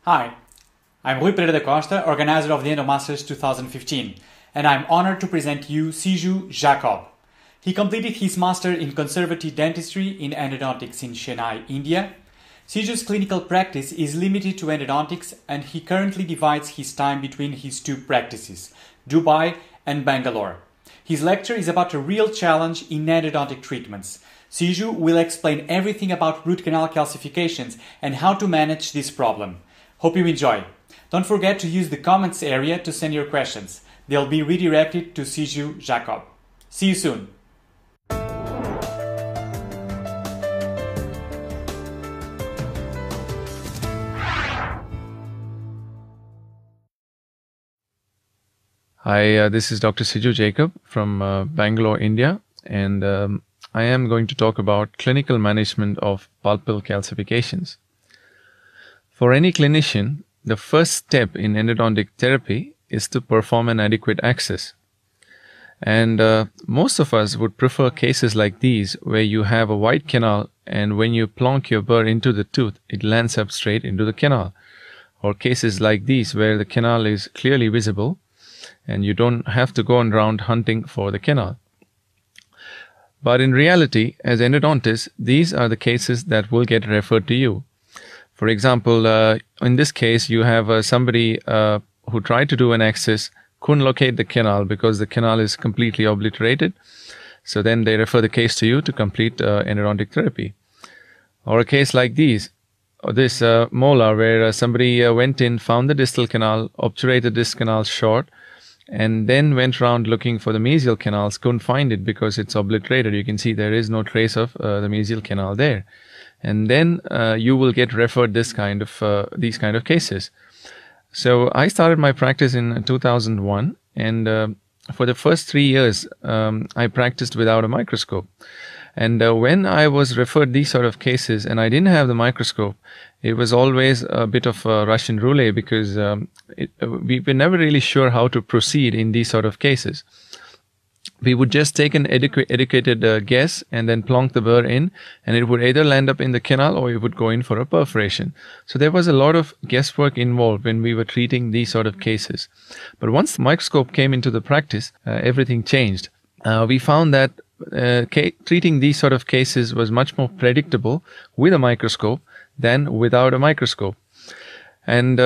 Hi, I'm Rui Pereira da Costa, organizer of the Endomasters 2015, and I'm honored to present you Siju Jacob. He completed his master in conservative dentistry in endodontics in Chennai, India. Siju's clinical practice is limited to endodontics, and he currently divides his time between his two practices, Dubai and Bangalore. His lecture is about a real challenge in endodontic treatments. Siju will explain everything about root canal calcifications and how to manage this problem. Hope you enjoy. Don't forget to use the comments area to send your questions. They'll be redirected to Siju Jacob. See you soon. Hi, this is Dr. Siju Jacob from Bangalore, India, and I am going to talk about clinical management of pulpal calcifications. For any clinician, the first step in endodontic therapy is to perform an adequate access. And most of us would prefer cases like these where you have a wide canal and when you plonk your burr into the tooth, it lands up straight into the canal. Or cases like these where the canal is clearly visible and you don't have to go around hunting for the canal. But in reality, as endodontists, these are the cases that will get referred to you. For example, in this case, you have somebody who tried to do an access, couldn't locate the canal because the canal is completely obliterated. So then they refer the case to you to complete endodontic therapy. Or a case like this molar where somebody went in, found the distal canal, obturated this canal short, and then went around looking for the mesial canals, couldn't find it because it's obliterated. You can see there is no trace of the mesial canal there. And then you will get referred these kind of cases. So I started my practice in 2001, and for the first 3 years I practiced without a microscope. And when I was referred these sort of cases and I didn't have the microscope, it was always a bit of a Russian roulette because we were never really sure how to proceed in these sort of cases. We would just take an educated guess and then plonk the burr in, and it would either land up in the canal or it would go in for a perforation. So there was a lot of guesswork involved when we were treating these sort of cases. But once the microscope came into the practice, everything changed. We found that treating these sort of cases was much more predictable with a microscope than without a microscope. And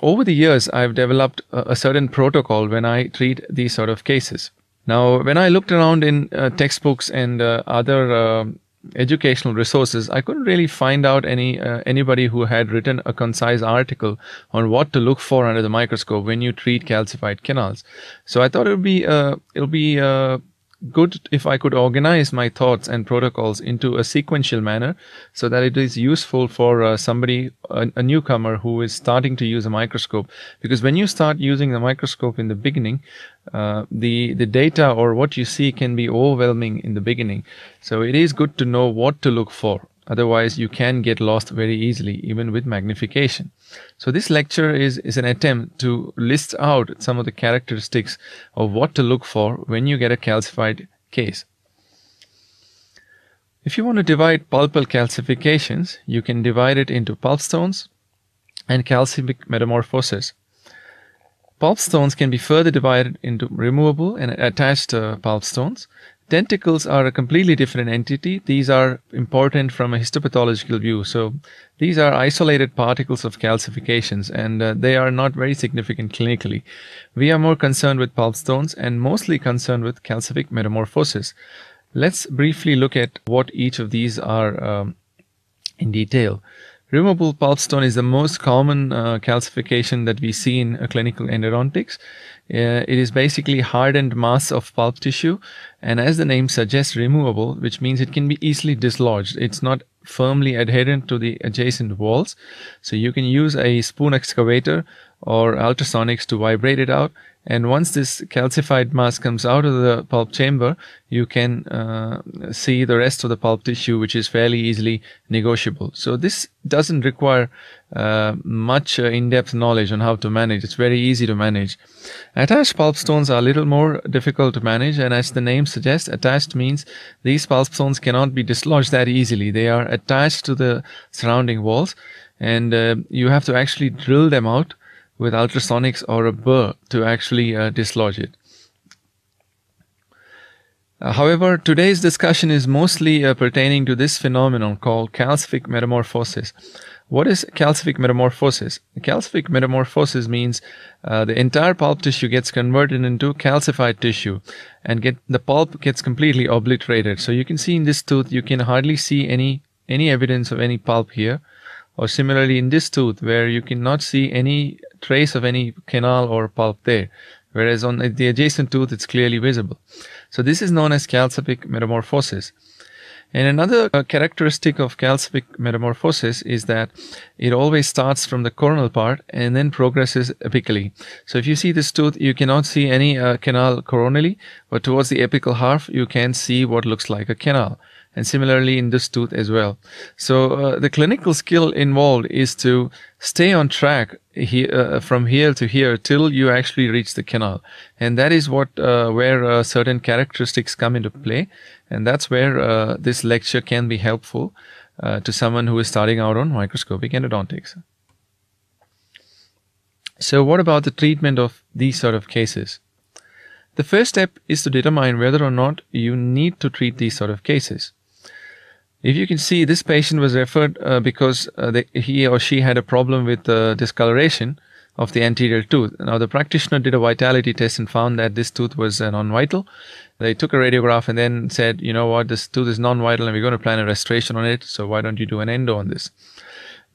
over the years, I've developed a certain protocol when I treat these sort of cases. Now, when I looked around in textbooks and other educational resources, I couldn't really find out anybody who had written a concise article on what to look for under the microscope when you treat calcified canals. So I thought it'll be good if I could organize my thoughts and protocols into a sequential manner so that it is useful for somebody, a newcomer who is starting to use a microscope. Because when you start using the microscope in the beginning, the data or what you see can be overwhelming in the beginning. So it is good to know what to look for. Otherwise, you can get lost very easily, even with magnification. So this lecture is an attempt to list out some of the characteristics of what to look for when you get a calcified case. If you want to divide pulpal calcifications, you can divide it into pulp stones and calcific metamorphosis. Pulp stones can be further divided into removable and attached pulp stones. Denticles are a completely different entity. These are important from a histopathological view. So these are isolated particles of calcifications, and they are not very significant clinically. We are more concerned with pulp stones and mostly concerned with calcific metamorphosis. Let's briefly look at what each of these are in detail. Removable pulp stone is the most common calcification that we see in clinical endodontics. It is basically hardened mass of pulp tissue, and as the name suggests, removable, which means it can be easily dislodged. It's not firmly adherent to the adjacent walls, so you can use a spoon excavator or ultrasonics to vibrate it out, and once this calcified mass comes out of the pulp chamber, you can see the rest of the pulp tissue, which is fairly easily negotiable. So this doesn't require much in-depth knowledge on how to manage. It's very easy to manage. Attached pulp stones are a little more difficult to manage, and as the name suggests, attached means these pulp stones cannot be dislodged that easily. They are attached to the surrounding walls, and you have to actually drill them out with ultrasonics or a burr to actually dislodge it. However, today's discussion is mostly pertaining to this phenomenon called calcific metamorphosis. What is calcific metamorphosis? Calcific metamorphosis means the entire pulp tissue gets converted into calcified tissue, and the pulp gets completely obliterated. So you can see in this tooth, you can hardly see any evidence of any pulp here, or similarly in this tooth where you cannot see any trace of any canal or pulp there, whereas on the adjacent tooth it's clearly visible. So this is known as calcific metamorphosis. And another characteristic of calcific metamorphosis is that it always starts from the coronal part and then progresses apically. So if you see this tooth, you cannot see any canal coronally, but towards the apical half you can see what looks like a canal. And similarly in this tooth as well. So the clinical skill involved is to stay on track from here to here till you actually reach the canal, and that is what where certain characteristics come into play, and that's where this lecture can be helpful to someone who is starting out on microscopic endodontics. So what about the treatment of these sort of cases? The first step is to determine whether or not you need to treat these sort of cases. If you can see, this patient was referred because he or she had a problem with discoloration of the anterior tooth. Now the practitioner did a vitality test and found that this tooth was non-vital. They took a radiograph and then said, you know what, this tooth is non-vital and we're going to plan a restoration on it, so why don't you do an endo on this?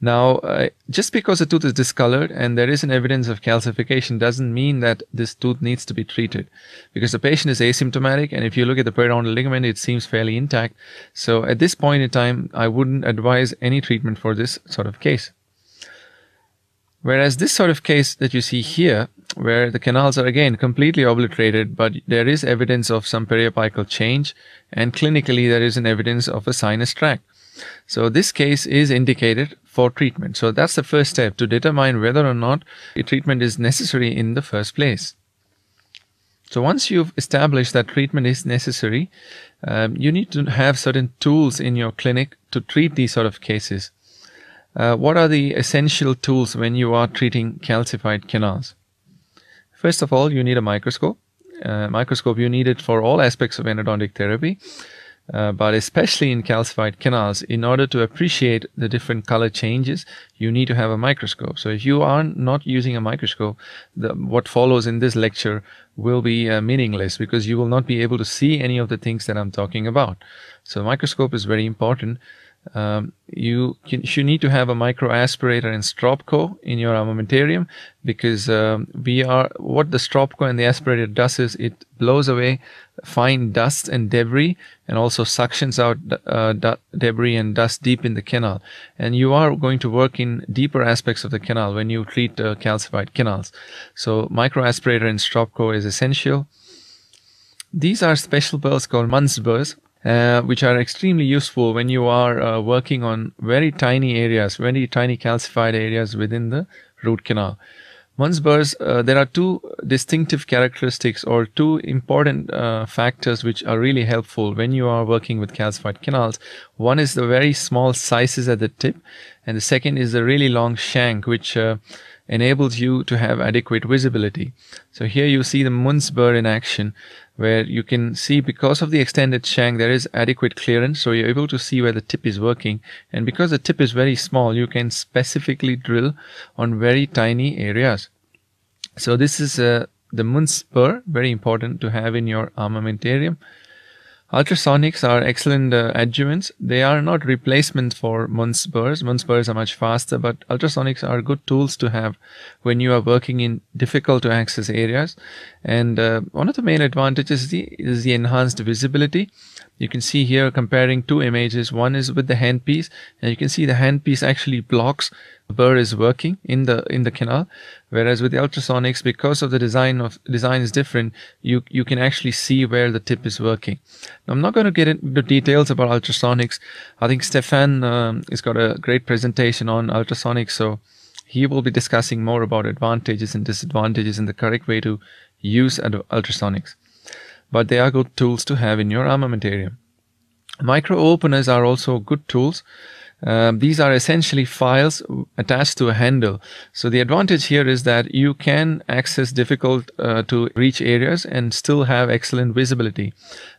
Now, just because the tooth is discolored and there is an evidence of calcification doesn't mean that this tooth needs to be treated, because the patient is asymptomatic, and if you look at the periodontal ligament, it seems fairly intact. So at this point in time, I wouldn't advise any treatment for this sort of case. Whereas this sort of case that you see here, where the canals are again completely obliterated, but there is evidence of some periapical change, and clinically there is an evidence of a sinus tract. So this case is indicated for treatment. So that's the first step, to determine whether or not a treatment is necessary in the first place. So once you've established that treatment is necessary, you need to have certain tools in your clinic to treat these sort of cases. What are the essential tools when you are treating calcified canals? First of all, you need a microscope. Microscope, you need it for all aspects of endodontic therapy. But especially in calcified canals, in order to appreciate the different color changes, you need to have a microscope. So if you are not using a microscope, what follows in this lecture will be meaningless, because you will not be able to see any of the things that I'm talking about. So microscope is very important. You need to have a microaspirator and stropco in your armamentarium, because what the stropco and the aspirator does is it blows away fine dust and debris, and also suctions out debris and dust deep in the canal. And you are going to work in deeper aspects of the canal when you treat calcified canals. So microaspirator and stropco is essential. These are special burrs called Munn's burrs, which are extremely useful when you are working on very tiny areas, very tiny calcified areas within the root canal. Munn's burrs, there are two distinctive characteristics, or two important factors which are really helpful when you are working with calcified canals. One is the very small sizes at the tip, and the second is the really long shank, which enables you to have adequate visibility. So here you see the Munn's burr in action, where you can see, because of the extended shank, there is adequate clearance, so you're able to see where the tip is working. And because the tip is very small, you can specifically drill on very tiny areas. So this is the Munn's burr, very important to have in your armamentarium. Ultrasonics are excellent adjuvants. They are not replacements for Munn's burrs. Munn's burrs are much faster, but ultrasonics are good tools to have when you are working in difficult to access areas. And one of the main advantages is the enhanced visibility. You can see here comparing two images. One is with the handpiece, and you can see the handpiece actually blocks the burr is working in the canal, whereas with the ultrasonics, because of the design is different, you can actually see where the tip is working. Now, I'm not going to get into details about ultrasonics. I think Stefan has got a great presentation on ultrasonics, so he will be discussing more about advantages and disadvantages and the correct way to use ultrasonics. But they are good tools to have in your armamentarium. Micro openers are also good tools. These are essentially files attached to a handle. So the advantage here is that you can access difficult to reach areas and still have excellent visibility.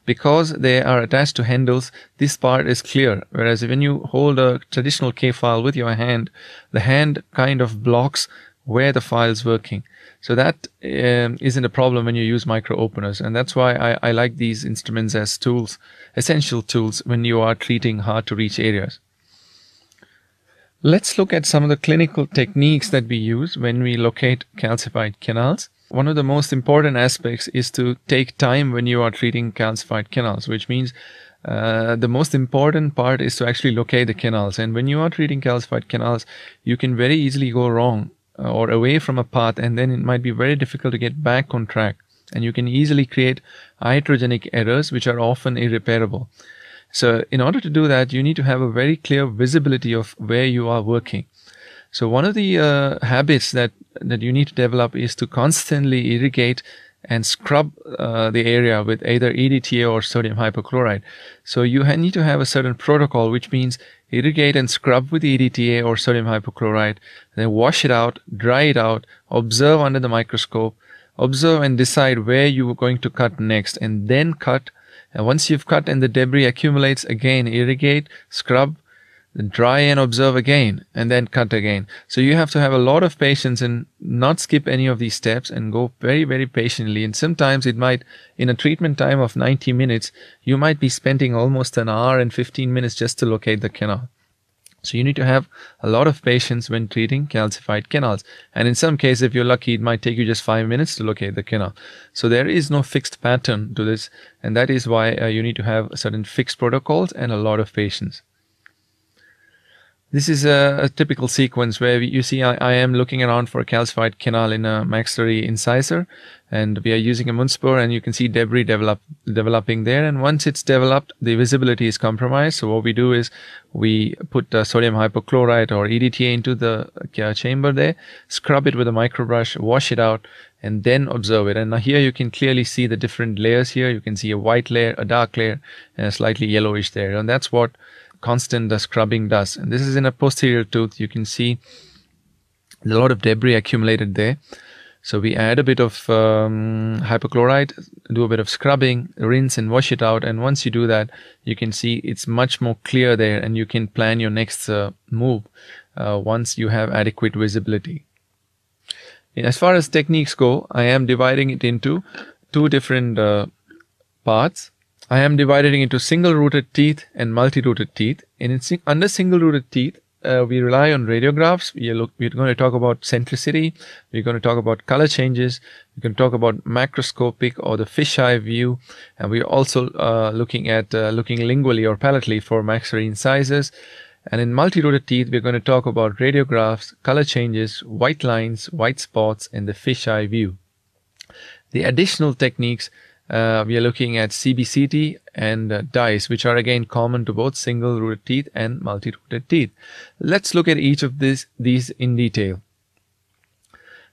Because they are attached to handles, this part is clear. Whereas when you hold a traditional K file with your hand, the hand kind of blocks where the file is working. So that isn't a problem when you use micro openers. And that's why I like these instruments as tools, essential tools when you are treating hard to reach areas. Let's look at some of the clinical techniques that we use when we locate calcified canals. One of the most important aspects is to take time when you are treating calcified canals, which means the most important part is to actually locate the canals. And when you are treating calcified canals, you can very easily go wrong or away from a path, and then it might be very difficult to get back on track. And you can easily create iatrogenic errors, which are often irreparable. So in order to do that, you need to have a very clear visibility of where you are working. So one of the habits that you need to develop is to constantly irrigate and scrub the area with either EDTA or sodium hypochlorite. So you need to have a certain protocol, which means irrigate and scrub with EDTA or sodium hypochlorite, then wash it out, dry it out, observe under the microscope, observe and decide where you are going to cut next, and then cut. And once you've cut and the debris accumulates, again irrigate, scrub, then dry and observe again, and then cut again. So you have to have a lot of patience and not skip any of these steps and go very, very patiently. And sometimes it might, in a treatment time of 90 minutes, you might be spending almost an hour and 15 minutes just to locate the canal. So you need to have a lot of patience when treating calcified canals. And in some cases, if you're lucky, it might take you just 5 minutes to locate the canal. So there is no fixed pattern to this. And that is why you need to have certain fixed protocols and a lot of patience. This is a typical sequence where you see I am looking around for a calcified canal in a maxillary incisor, and we are using a Munspur, and you can see debris developing there. And once it's developed, the visibility is compromised. So what we do is we put sodium hypochlorite or EDTA into the chamber there, scrub it with a microbrush, wash it out, and then observe it. And now here you can clearly see the different layers here. You can see a white layer, a dark layer, and a slightly yellowish there. And that's what constant scrubbing does. And this is in a posterior tooth. You can see a lot of debris accumulated there. So we add a bit of hypochlorite, do a bit of scrubbing, rinse and wash it out. And once you do that, you can see it's much more clear there, and you can plan your next move once you have adequate visibility. As far as techniques go, I am dividing it into two different parts. I am dividing it into single-rooted teeth and multi-rooted teeth. And under single-rooted teeth, we rely on radiographs. We're going to talk about centricity. We're going to talk about color changes. We're going to talk about macroscopic or the fisheye view. And we're also looking at looking lingually or palatally for maxillary incisors. And in multi-rooted teeth, we're going to talk about radiographs, color changes, white lines, white spots, and the fisheye view. The additional techniques, we are looking at CBCT and DICE, which are again common to both single-rooted teeth and multi-rooted teeth. Let's look at each of these in detail.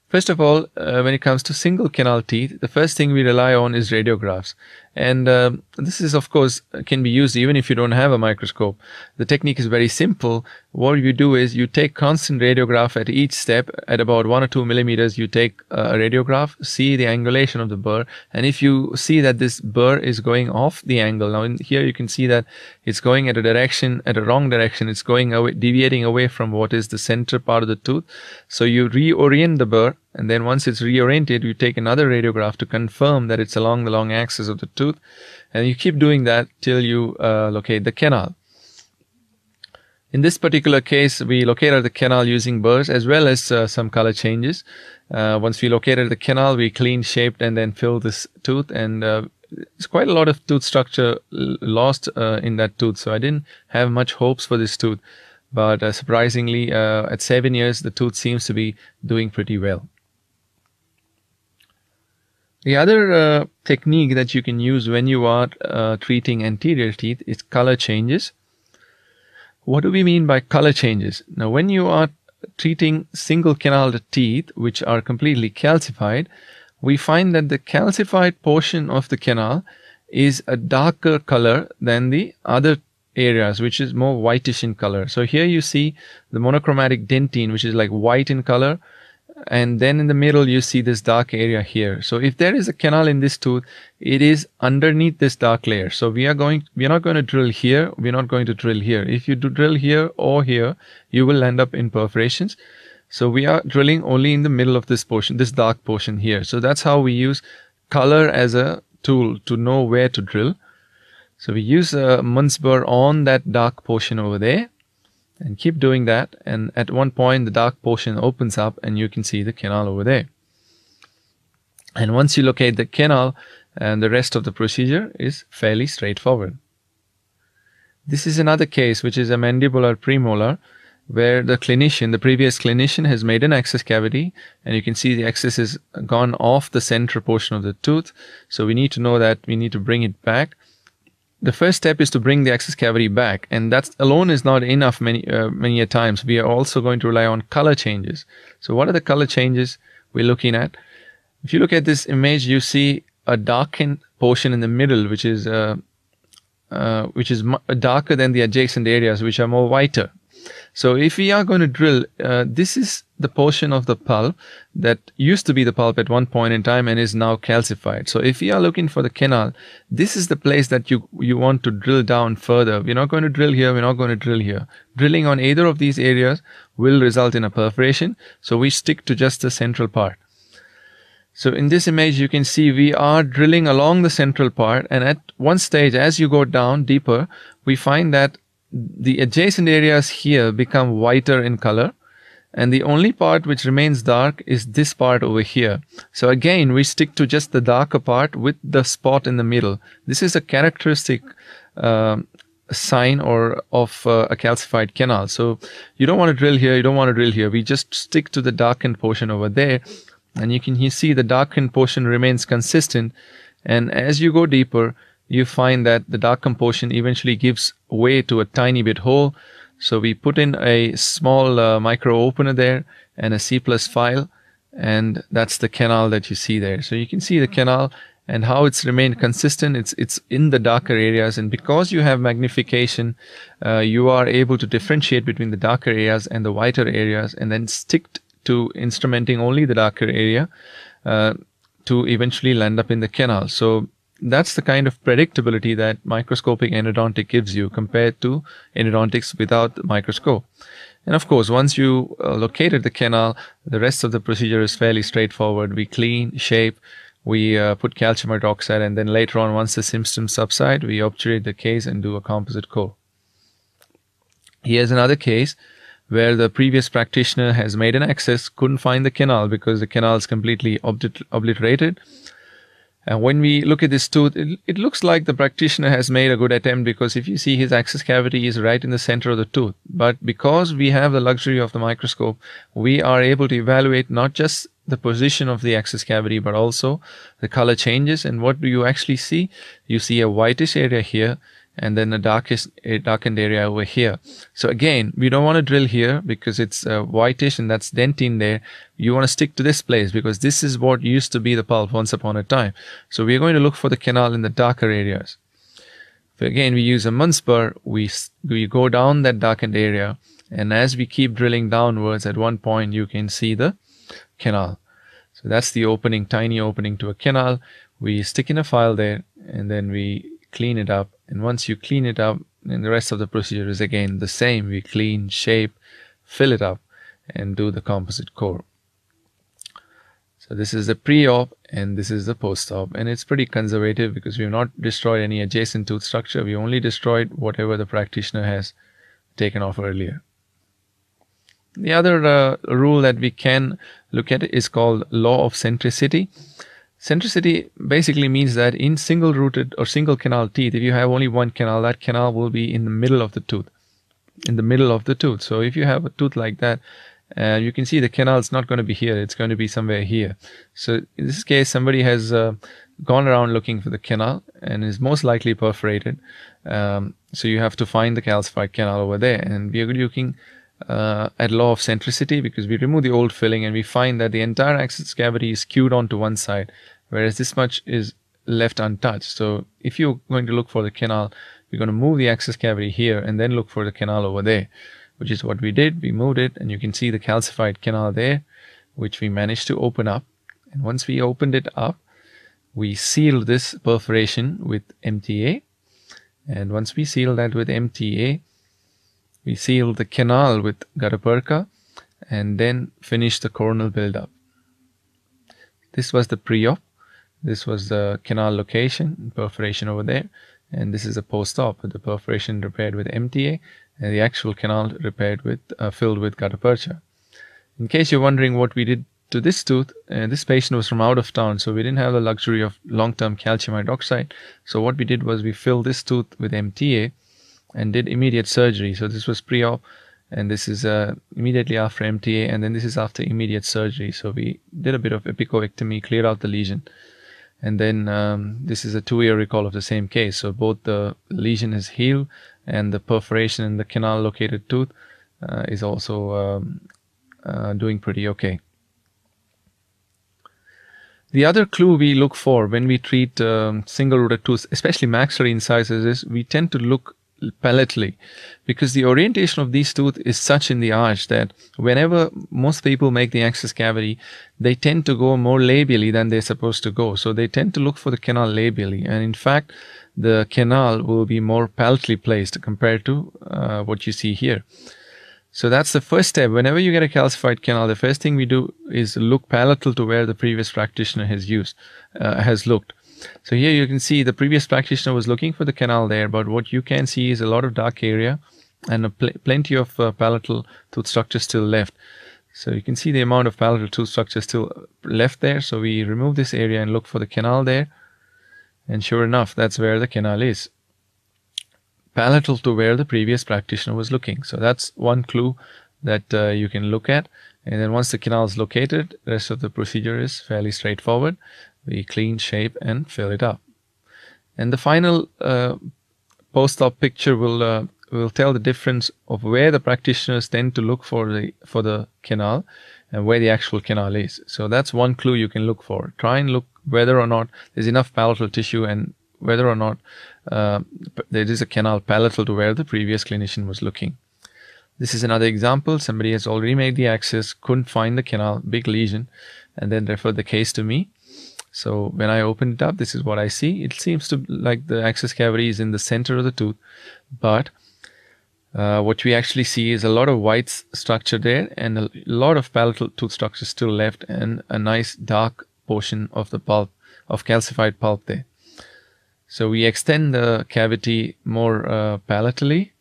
First of all, when it comes to single canal teeth, the first thing we rely on is radiographs. And this is, of course, can be used even if you don't have a microscope. The technique is very simple. What you do is you take constant radiograph at each step. At about 1 or 2 millimeters, you take a radiograph, see the angulation of the burr. And if you see that this burr is going off the angle, now here you can see that it's going at a wrong direction. It's going away, deviating away from what is the center part of the tooth. So you reorient the burr. And then once it's reoriented, you take another radiograph to confirm that it's along the long axis of the tooth. And you keep doing that till you locate the canal. In this particular case, we located the canal using burrs as well as some color changes. Once we located the canal, we clean shaped and then filled this tooth. And there's quite a lot of tooth structure lost in that tooth. So I didn't have much hopes for this tooth. But surprisingly, at 7 years, the tooth seems to be doing pretty well. The other technique that you can use when you are treating anterior teeth is color changes. What do we mean by color changes? Now, when you are treating single canaled teeth, which are completely calcified, we find that the calcified portion of the canal is a darker color than the other areas, which is more whitish in color. So here you see the monochromatic dentine, which is like white in color, and then in the middle you see this dark area here. So if there is a canal in this tooth, it is underneath this dark layer. So we are not going to drill here, we're not going to drill here. If you do drill here or here, you will end up in perforations. So we are drilling only in the middle of this portion, this dark portion here. So that's how we use color as a tool to know where to drill. So we use a Munz burr on that dark portion over there and keep doing that. And at one point, the dark portion opens up and you can see the canal over there. And once you locate the canal, and the rest of the procedure is fairly straightforward. This is another case, which is a mandibular premolar, where the previous clinician has made an access cavity, and you can see the access has gone off the center portion of the tooth. So we need to know that we need to bring it back. The first step is to bring the access cavity back, and that alone is not enough many a times. We are also going to rely on color changes. So what are the color changes we're looking at? If you look at this image, you see a darkened portion in the middle, which is darker than the adjacent areas, which are more whiter. So if we are going to drill, this is the portion of the pulp that used to be the pulp at one point in time and is now calcified. So if we are looking for the canal, this is the place that you want to drill down further. We're not going to drill here, we're not going to drill here. Drilling on either of these areas will result in a perforation, so we stick to just the central part. So in this image, you can see we are drilling along the central part, and at one stage, as you go down deeper, we find that the adjacent areas here become whiter in color, and the only part which remains dark is this part over here. So again, we stick to just the darker part with the spot in the middle. This is a characteristic sign of a calcified canal. So you don't want to drill here, you don't want to drill here. We just stick to the darkened portion over there, and you can see the darkened portion remains consistent, and as you go deeper, you find that the darkened portion eventually gives way to a tiny bit hole. So we put in a small micro opener there and a C+ file, and that's the canal that you see there. So you can see the canal and how it's remained consistent. It's in the darker areas, and because you have magnification, you are able to differentiate between the darker areas and the whiter areas, and then stick to instrumenting only the darker area to eventually land up in the canal. So that's the kind of predictability that microscopic endodontic gives you compared to endodontics without the microscope. And of course, once you located the canal, the rest of the procedure is fairly straightforward. We clean, shape, we put calcium hydroxide, and then later on, once the symptoms subside, we obturate the case and do a composite core. Here's another case where the previous practitioner has made an access, couldn't find the canal because the canal is completely obliterated. And when we look at this tooth, it looks like the practitioner has made a good attempt, because if you see, his access cavity is right in the center of the tooth. But because we have the luxury of the microscope, we are able to evaluate not just the position of the access cavity, but also the color changes. And what do you actually see? You see a whitish area here, and then a darkened area over here. So again, we don't want to drill here because it's whitish and that's dentine there. You want to stick to this place because this is what used to be the pulp once upon a time. So we're going to look for the canal in the darker areas. So again, we use a Munz burr. We go down that darkened area, and as we keep drilling downwards, at one point you can see the canal. So that's the opening, tiny opening to a canal. We stick in a file there, and then we clean it up. And once you clean it up, then the rest of the procedure is again the same. We clean, shape, fill it up, and do the composite core. So this is the pre-op and this is the post-op, and it's pretty conservative because we have not destroyed any adjacent tooth structure. We only destroyed whatever the practitioner has taken off earlier. The other rule that we can look at is called law of centricity. Centricity basically means that in single rooted or single canal teeth, if you have only one canal, that canal will be in the middle of the tooth. So if you have a tooth like that, you can see the canal is not going to be here, it's going to be somewhere here. So in this case, somebody has gone around looking for the canal and is most likely perforated. So you have to find the calcified canal over there, and we are looking at law of centricity because we remove the old filling and we find that the entire access cavity is skewed onto one side, whereas this much is left untouched. So if you're going to look for the canal, we're going to move the access cavity here and then look for the canal over there, which is what we did. We moved it, and you can see the calcified canal there, which we managed to open up. And once we opened it up, we sealed this perforation with MTA. And once we sealed that with MTA, we sealed the canal with gutta perca and then finished the coronal buildup. This was the pre-op. This was the canal location, perforation over there. And this is a post-op with the perforation repaired with MTA and the actual canal repaired with filled with gutta percha. In case you're wondering what we did to this tooth, this patient was from out of town, so we didn't have the luxury of long-term calcium hydroxide. So what we did was we filled this tooth with MTA and did immediate surgery. So this was pre-op, and this is immediately after MTA, and then this is after immediate surgery. So we did a bit of epicovectomy, cleared out the lesion, and then this is a 2-year recall of the same case. So both the lesion is healed and the perforation in the canal located tooth is also doing pretty okay. The other clue we look for when we treat single-rooted tooth, especially maxillary incisors, is we tend to look palatally, because the orientation of these teeth is such in the arch that whenever most people make the access cavity, they tend to go more labially than they're supposed to go. So they tend to look for the canal labially, and in fact the canal will be more palatally placed compared to what you see here. So that's the first step. Whenever you get a calcified canal, the first thing we do is look palatal to where the previous practitioner has looked. So here you can see the previous practitioner was looking for the canal there, but what you can see is a lot of dark area and plenty of palatal tooth structure still left. So you can see the amount of palatal tooth structure still left there. So we remove this area and look for the canal there. And sure enough, that's where the canal is, palatal to where the previous practitioner was looking. So that's one clue that you can look at. And then once the canal is located, the rest of the procedure is fairly straightforward. We clean, shape, and fill it up. And the final post-op picture will tell the difference of where the practitioners tend to look for the canal and where the actual canal is. So that's one clue you can look for. Try and look whether or not there's enough palatal tissue and whether or not there is a canal palatal to where the previous clinician was looking. This is another example. Somebody has already made the access, couldn't find the canal, big lesion, and then referred the case to me. So when I open it up, this is what I see. It seems to like the access cavity is in the center of the tooth, but what we actually see is a lot of white structure there and a lot of palatal tooth structure still left and a nice dark portion of the pulp, of calcified pulp there. So we extend the cavity more palatally,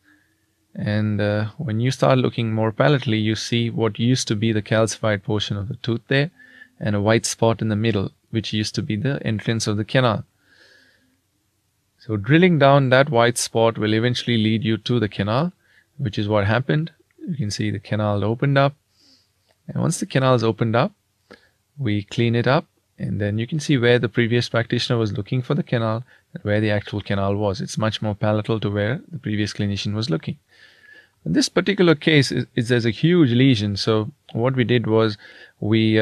and when you start looking more palatally, you see what used to be the calcified portion of the tooth there and a white spot in the middle, which used to be the entrance of the canal. So drilling down that white spot will eventually lead you to the canal, which is what happened. You can see the canal opened up, and once the canal is opened up, we clean it up, and then you can see where the previous practitioner was looking for the canal and where the actual canal was. It's much more palatal to where the previous clinician was looking. In this particular case, there's a huge lesion. So what we did was we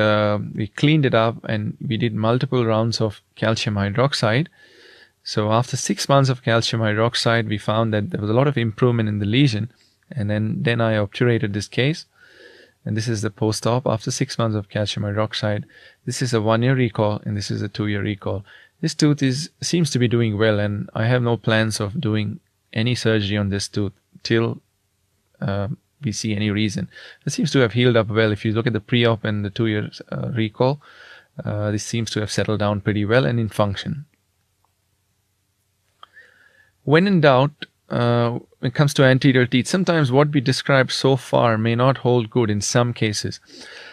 cleaned it up and we did multiple rounds of calcium hydroxide. So after 6 months of calcium hydroxide, we found that there was a lot of improvement in the lesion. And then I obturated this case. And this is the post-op after 6 months of calcium hydroxide. This is a 1-year recall and this is a 2-year recall. This tooth seems to be doing well, and I have no plans of doing any surgery on this tooth till we see any reason. It seems to have healed up well. If you look at the pre-op and the 2-year recall, this seems to have settled down pretty well and in function. When in doubt, when it comes to anterior teeth, sometimes what we described so far may not hold good in some cases.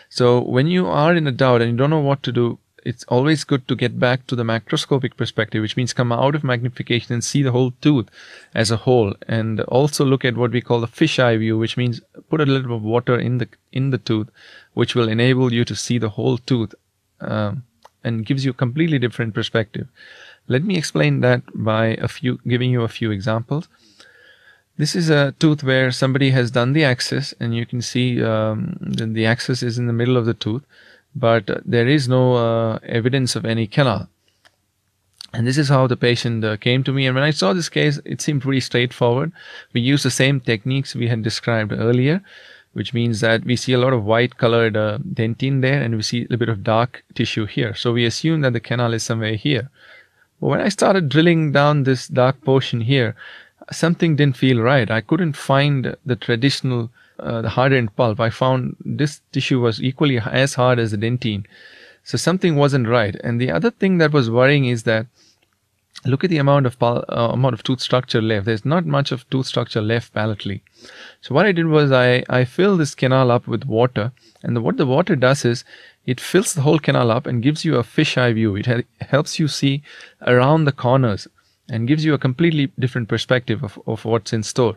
So when you are in a doubt and you don't know what to do, it's always good to get back to the macroscopic perspective, which means come out of magnification and see the whole tooth as a whole, and also look at what we call the fisheye view, which means put a little bit of water in the tooth, which will enable you to see the whole tooth and gives you a completely different perspective. Let me explain that by giving you a few examples. This is a tooth where somebody has done the access, and you can see the access is in the middle of the tooth, but there is no evidence of any canal. And this is how the patient came to me. And when I saw this case, it seemed pretty straightforward. We used the same techniques we had described earlier, which means that we see a lot of white colored dentine there, and we see a little bit of dark tissue here. So we assume that the canal is somewhere here. But when I started drilling down this dark portion here, something didn't feel right. I couldn't find the traditional the hardened pulp. I found this tissue was equally as hard as the dentine. So something wasn't right. And the other thing that was worrying is that look at the amount of tooth structure left. There's not much of tooth structure left palatally. So what I did was I filled this canal up with water, and what the water does is it fills the whole canal up and gives you a fisheye view. It helps you see around the corners and gives you a completely different perspective of what's in store.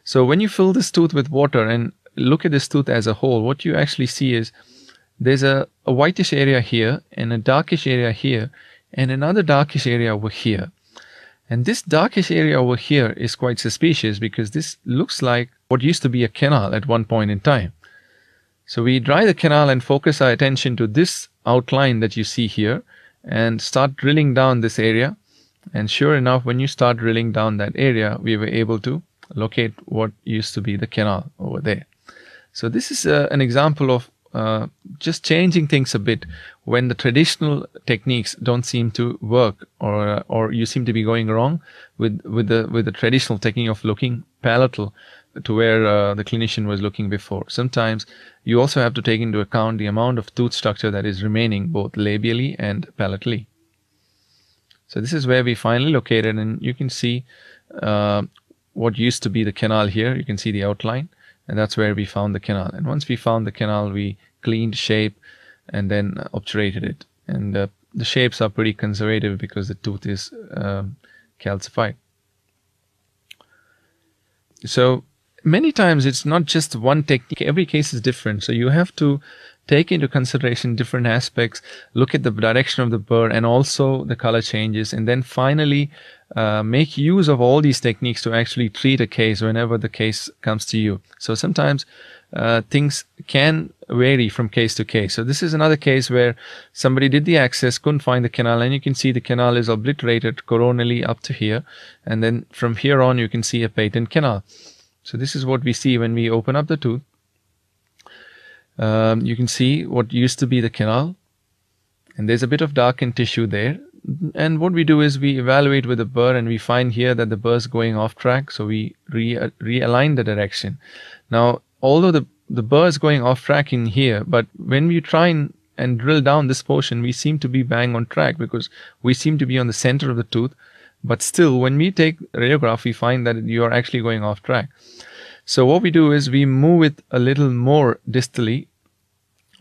So when you fill this tooth with water and look at this tooth as a whole, what you actually see is there's a whitish area here and a darkish area here and another darkish area over here. And this darkish area over here is quite suspicious because this looks like what used to be a canal at one point in time. So we dry the canal and focus our attention to this outline that you see here and start drilling down this area. And sure enough, when you start drilling down that area, we were able to locate what used to be the canal over there. So this is an example of just changing things a bit when the traditional techniques don't seem to work, or you seem to be going wrong with the traditional technique of looking palatal to where the clinician was looking before. Sometimes you also have to take into account the amount of tooth structure that is remaining both labially and palatally. So this is where we finally located, and you can see what used to be the canal here. You can see the outline. And that's where we found the canal. And once we found the canal, we cleaned shape and then obturated it. And the shapes are pretty conservative because the tooth is calcified. So many times it's not just one technique. Every case is different. So you have to take into consideration different aspects, look at the direction of the burr and also the color changes, and then finally make use of all these techniques to actually treat a case whenever the case comes to you. So sometimes things can vary from case to case. So this is another case where somebody did the access, couldn't find the canal, and you can see the canal is obliterated coronally up to here, and then from here on you can see a patent canal. So this is what we see when we open up the tooth. You can see what used to be the canal, and there's a bit of darkened tissue there. And what we do is we evaluate with the burr, and we find here that the burr is going off track, so we realign the direction. Now, although the burr is going off track in here, but when we try and drill down this portion, we seem to be bang on track because we seem to be on the center of the tooth. But still, when we take radiograph, we find that you are actually going off track. So what we do is we move it a little more distally.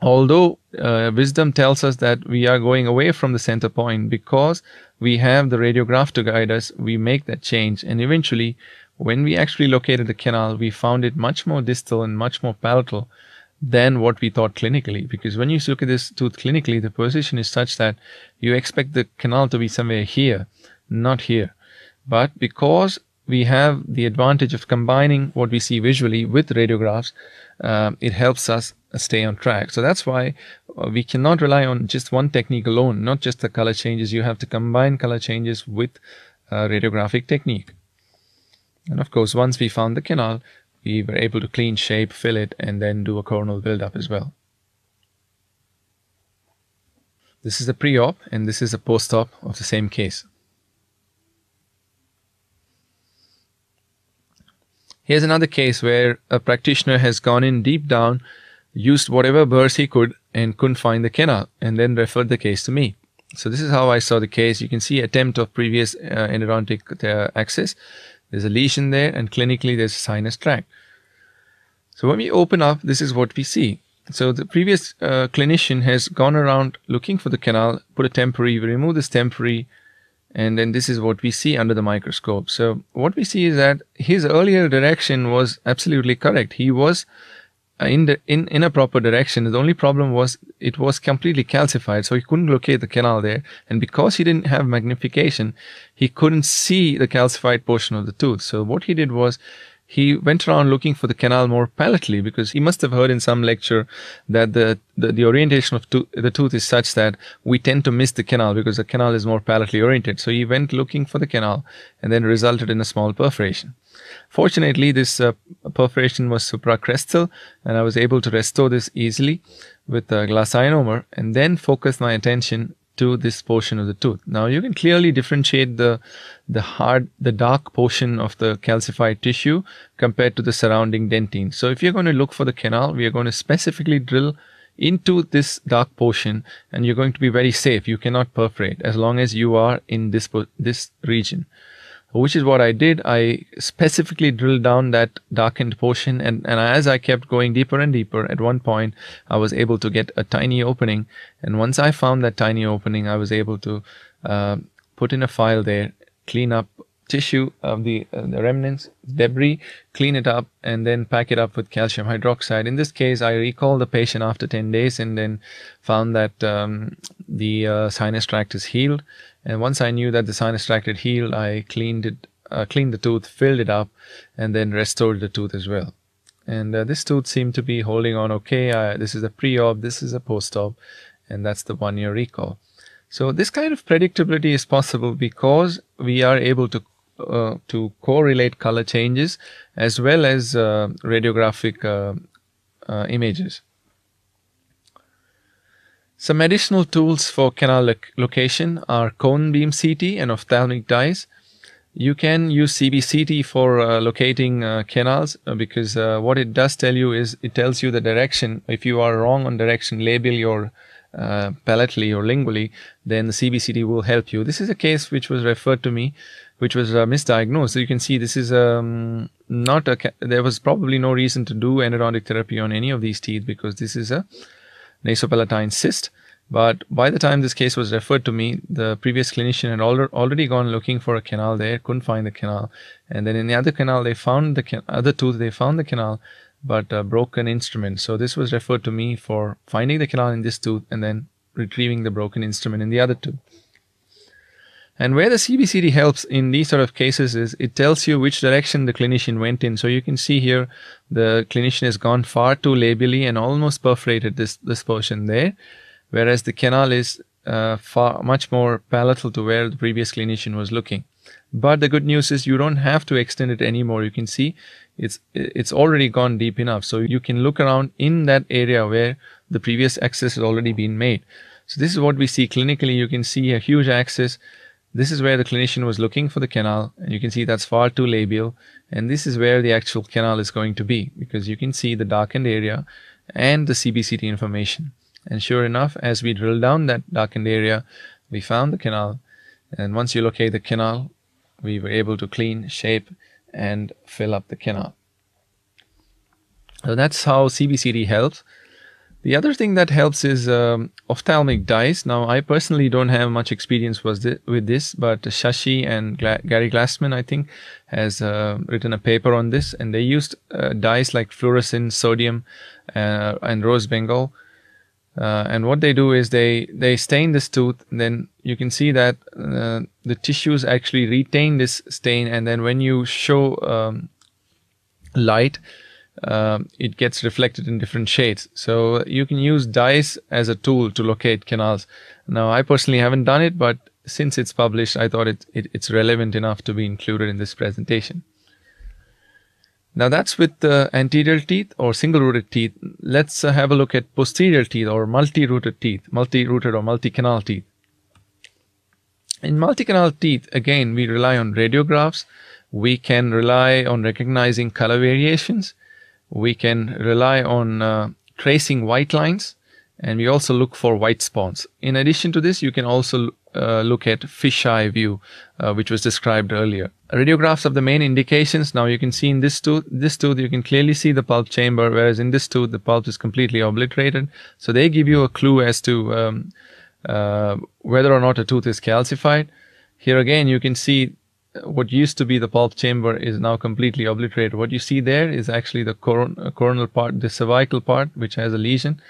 Although wisdom tells us that we are going away from the center point, because we have the radiograph to guide us, we make that change. And eventually, when we actually located the canal, we found it much more distal and much more palatal than what we thought clinically. Because when you look at this tooth clinically, the position is such that you expect the canal to be somewhere here, not here. But because we have the advantage of combining what we see visually with radiographs, it helps us stay on track. So that's why we cannot rely on just one technique alone, not just the color changes. You have to combine color changes with radiographic technique. And of course, once we found the canal, we were able to clean shape, fill it, and then do a coronal build-up as well. This is a pre-op, and this is a post-op of the same case. Here's another case where a practitioner has gone in deep down, used whatever burrs he could, and couldn't find the canal, and then referred the case to me. So this is how I saw the case. You can see attempt of previous endodontic access. There's a lesion there, and clinically there's a sinus tract. So when we open up, this is what we see. So the previous clinician has gone around looking for the canal, put a temporary, we remove this temporary, and then this is what we see under the microscope. So what we see is that his earlier direction was absolutely correct. He was in a proper direction. The only problem was it was completely calcified, so he couldn't locate the canal there. And because he didn't have magnification, he couldn't see the calcified portion of the tooth. So what he did was he went around looking for the canal more palatally, because he must have heard in some lecture that the orientation of the tooth is such that we tend to miss the canal because the canal is more palatally oriented. So he went looking for the canal and then resulted in a small perforation. Fortunately, this perforation was supracrestal, and I was able to restore this easily with a glass ionomer and then focus my attention to this portion of the tooth. Now you can clearly differentiate the dark portion of the calcified tissue compared to the surrounding dentine. So if you're going to look for the canal, we are going to specifically drill into this dark portion, and you're going to be very safe. You cannot perforate as long as you are in this region, which is what I did. I specifically drilled down that darkened portion, and as I kept going deeper and deeper, at one point I was able to get a tiny opening, and once I found that tiny opening, I was able to put in a file there, clean up tissue of the remnants, debris, clean it up, and then pack it up with calcium hydroxide. In this case, I recalled the patient after 10 days and then found that the sinus tract is healed. And once I knew that the sinus tract had healed, I cleaned the tooth, filled it up, and then restored the tooth as well. And this tooth seemed to be holding on okay. This is a pre-op, this is a post-op, and that's the 1-year recall. So this kind of predictability is possible because we are able to correlate color changes as well as radiographic images. Some additional tools for canal location are cone beam CT and ophthalmic dyes. You can use CBCT for locating canals because what it does tell you is it tells you the direction. If you are wrong on direction labially or palatally or lingually, then the CBCT will help you. This is a case which was referred to me, which was misdiagnosed. So you can see this is there was probably no reason to do endodontic therapy on any of these teeth because this is a nasopalatine cyst. But by the time this case was referred to me, the previous clinician had already gone looking for a canal there, couldn't find the canal. And then in the other canal, they found the other tooth, they found the canal, but a broken instrument. So this was referred to me for finding the canal in this tooth and then retrieving the broken instrument in the other tooth. And where the CBCT helps in these sort of cases is it tells you which direction the clinician went in. So you can see here the clinician has gone far too labially and almost perforated this portion there, whereas the canal is much more palatal to where the previous clinician was looking. But the good news is you don't have to extend it anymore. You can see it's already gone deep enough. So you can look around in that area where the previous access has already been made. So this is what we see clinically. You can see a huge access. This is where the clinician was looking for the canal, and you can see that's far too labial, and this is where the actual canal is going to be because you can see the darkened area and the CBCT information. And sure enough, as we drilled down that darkened area, we found the canal, and once you locate the canal, we were able to clean, shape, and fill up the canal. So that's how CBCT helps. The other thing that helps is ophthalmic dyes. Now, I personally don't have much experience with this, but Shashi and Gary Glassman, I think, has written a paper on this, and they used dyes like fluorescein, sodium, and rose bengal. And what they do is they stain this tooth, and then you can see that the tissues actually retain this stain, and then when you show light, it gets reflected in different shades. So you can use dyes as a tool to locate canals. Now, I personally haven't done it, but since it's published, I thought it's relevant enough to be included in this presentation. Now that's with the anterior teeth or single-rooted teeth. Let's have a look at posterior teeth or multi-rooted teeth, multi-rooted or multi-canal teeth. In multi-canal teeth, again, we rely on radiographs. We can rely on recognizing color variations. We can rely on tracing white lines, and we also look for white spots. In addition to this, you can also look at fisheye view, which was described earlier. Radiographs of the main indications. Now you can see in this tooth you can clearly see the pulp chamber, whereas in this tooth the pulp is completely obliterated. So they give you a clue as to whether or not a tooth is calcified. Here again you can see what used to be the pulp chamber is now completely obliterated. What you see there is actually the coronal part, the cervical part, which has a lesion.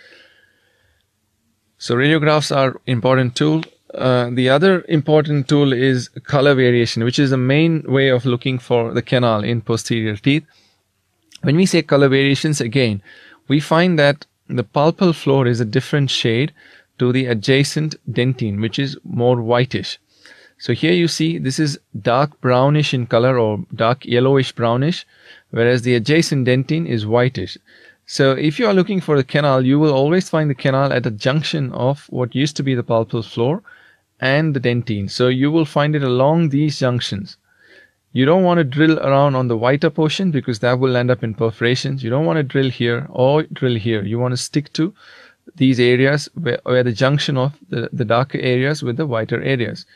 So radiographs are important tool. The other important tool is color variation, which is the main way of looking for the canal in posterior teeth. When we say color variations, again, we find that the pulpal floor is a different shade to the adjacent dentine, which is more whitish. So here you see this is dark brownish in color, or dark yellowish brownish, whereas the adjacent dentine is whitish. So if you are looking for the canal, you will always find the canal at a junction of what used to be the pulpal floor and the dentine. So you will find it along these junctions. You don't want to drill around on the whiter portion because that will end up in perforations. You don't want to drill here or drill here. You want to stick to these areas where the junction of the darker areas with the whiter areas.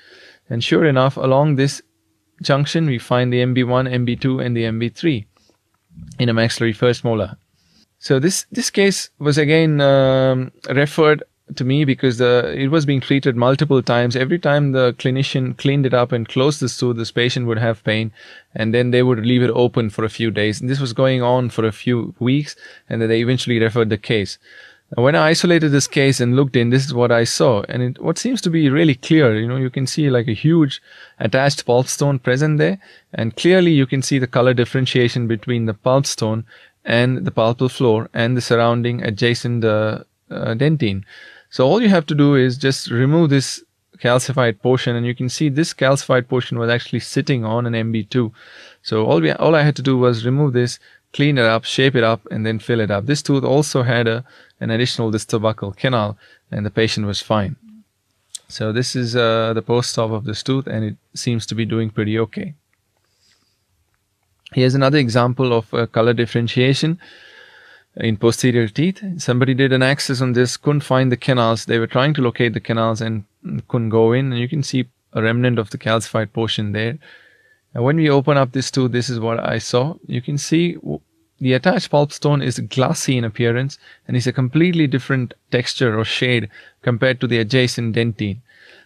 And sure enough, along this junction, we find the MB1, MB2, and the MB3 in a maxillary first molar. So this case was again referred to me because it was being treated multiple times. Every time the clinician cleaned it up and closed this tooth, this patient would have pain, and then they would leave it open for a few days. And this was going on for a few weeks, and then they eventually referred the case. When I isolated this case and looked in, this is what I saw. And what seems to be really clear, you can see like a huge attached pulp stone present there. And clearly you can see the color differentiation between the pulp stone and the pulpal floor and the surrounding adjacent dentine. So all you have to do is just remove this calcified portion, and you can see this calcified portion was actually sitting on an MB2. So all I had to do was remove this, clean it up, shape it up, and then fill it up. This tooth also had an additional distal buccal canal, and the patient was fine. So this is the post-op of this tooth, and it seems to be doing pretty okay. Here's another example of color differentiation in posterior teeth. Somebody did an access on this, couldn't find the canals. They were trying to locate the canals and couldn't go in, and you can see a remnant of the calcified portion there. And when we open up this tooth, this is what I saw. You can see the attached pulp stone is glassy in appearance and is a completely different texture or shade compared to the adjacent dentine.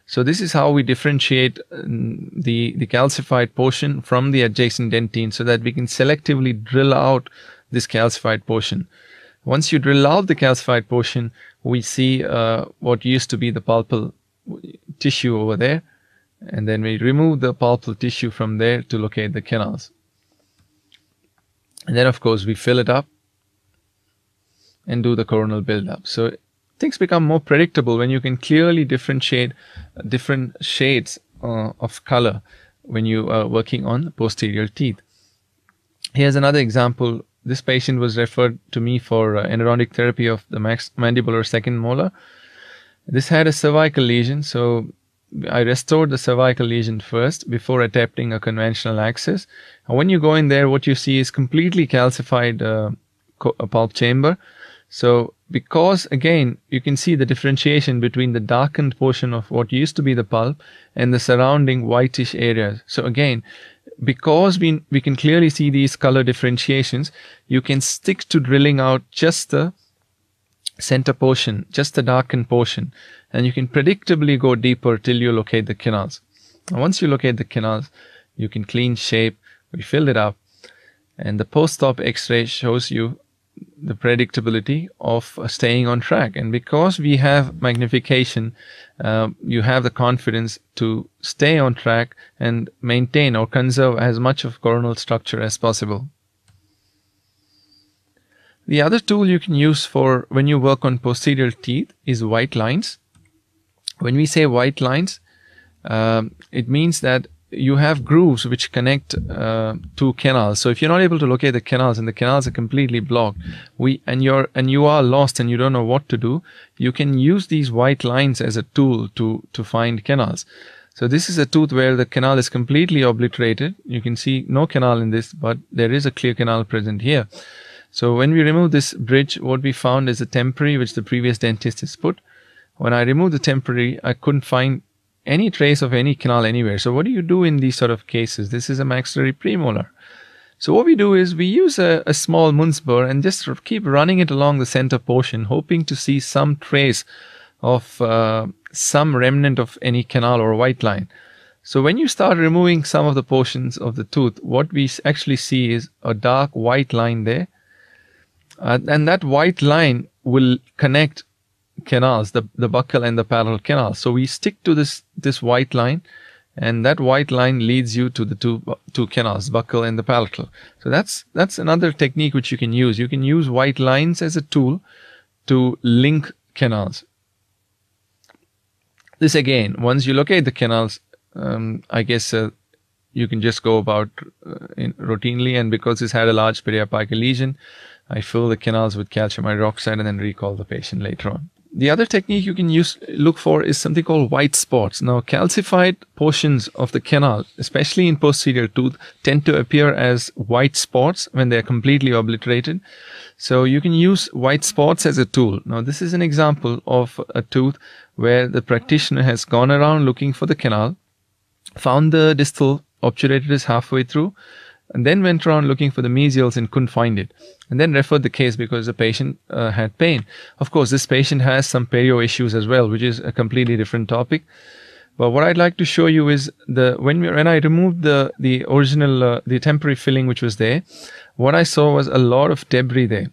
So this is how we differentiate the calcified portion from the adjacent dentine, so that we can selectively drill out this calcified portion. Once you drill out the calcified portion, we see what used to be the pulpal tissue over there. And then we remove the pulpal tissue from there to locate the canals. And then of course we fill it up and do the coronal build-up. So things become more predictable when you can clearly differentiate different shades of color when you are working on posterior teeth. Here's another example. This patient was referred to me for endodontic therapy of the mandibular second molar. This had a cervical lesion, so I restored the cervical lesion first before attempting a conventional access. And when you go in there, what you see is completely calcified pulp chamber. So because again you can see the differentiation between the darkened portion of what used to be the pulp and the surrounding whitish areas. So again, because we can clearly see these color differentiations, you can stick to drilling out just the center portion, just the darkened portion, and you can predictably go deeper till you locate the canals. And once you locate the canals, you can clean shape, we fill it up, and the post-op x-ray shows you the predictability of staying on track. And because we have magnification, you have the confidence to stay on track and maintain or conserve as much of coronal structure as possible. The other tool you can use for when you work on posterior teeth is white lines. When we say white lines, it means that you have grooves which connect two canals. So if you're not able to locate the canals and the canals are completely blocked, and you are lost and you don't know what to do, you can use these white lines as a tool to find canals. So this is a tooth where the canal is completely obliterated. You can see no canal in this, but there is a clear canal present here. So when we remove this bridge, what we found is a temporary which the previous dentist has put. When I removed the temporary, I couldn't find any trace of any canal anywhere. So what do you do in these sort of cases? This is a maxillary premolar. So what we do is we use a small Munz burr and just keep running it along the center portion, hoping to see some trace of some remnant of any canal or white line. So when you start removing some of the portions of the tooth, what we actually see is a dark white line there. And that white line will connect canals, the buccal and the parallel canal. So we stick to this white line and that white line leads you to the two canals, buccal and the palatal. So that's another technique which you can use. You can use white lines as a tool to link canals. This again, once you locate the canals, I guess you can just go about routinely, and because this had a large periapical lesion, I fill the canals with calcium hydroxide and then recall the patient later on. The other technique you can look for is something called white spots. Now, calcified portions of the canal, especially in posterior tooth, tend to appear as white spots when they are completely obliterated. So you can use white spots as a tool. Now, this is an example of a tooth where the practitioner has gone around looking for the canal, found the distal obturator halfway through, and then went around looking for the mesials and couldn't find it, and then referred the case because the patient had pain. Of course, this patient has some perio issues as well, which is a completely different topic. But what I'd like to show you is when I removed the original the temporary filling which was there, what I saw was a lot of debris there.